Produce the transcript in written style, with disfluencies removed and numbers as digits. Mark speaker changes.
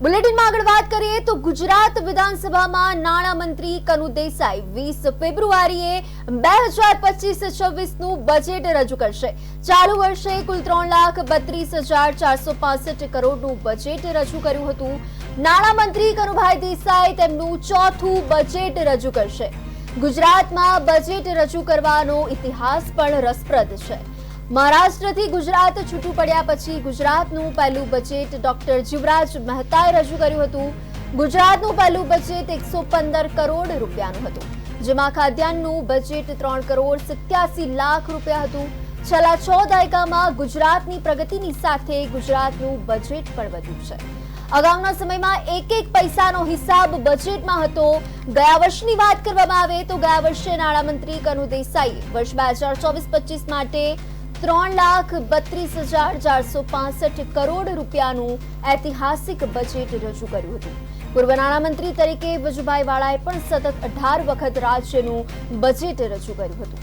Speaker 1: બુલેટિનમાં આગળ વાત કરીએ તો ગુજરાત વિધાનસભામાં નાણામંત્રી કનુ દેસાઈ 20 ફેબ્રુઆરીએ 2025-26 નું બજેટ રજૂ કરશે। ચાલુ વર્ષે કુલ 3,32,465 કરોડનું બજેટ રજૂ કર્યું હતું। નાણામંત્રી કનુભાઈ દેસાઈ તેમનું ચોથું બજેટ રજૂ કરશે। ગુજરાતમાં બજેટ રજૂ કરવાનો ઇતિહાસ પણ રસપ્રદ છે। મહારાષ્ટ્રથી ગુજરાત છૂટું પડ્યા પછી ગુજરાતનું પહેલું બજેટ ડોક્ટર જીવરાજ મહેતાએ રજૂ કર્યું હતું। ગુજરાતનું પહેલું બજેટ 115 કરોડ રૂપિયાનું હતું, જેમાં ખાદ્યાન્નનું બજેટ 3 કરોડ 87 લાખ રૂપિયા હતું। છેલ્લા 6 દાયકામાં ગુજરાતની પ્રગતિની સાથે ગુજરાતનું બજેટ પણ વધ્યું છે। અગાઉના સમયમાં એક પૈસાનો હિસાબ બજેટમાં હતો। ગયા વર્ષની વાત કરવામાં આવે તો ગયા વર્ષે નાણામંત્રી કનુ દેસાઈએ વર્ષ 2024-25 માટે 3,32,465 કરોડ રૂપિયાનું ઐતિહાસિક બજેટ રજૂ કર્યું હતું। પૂર્વ નાણામંત્રી તરીકે વજુભાઈ વાળાએ પણ સતત 18 વખત રાજ્યનું બજેટ રજૂ કર્યું હતું।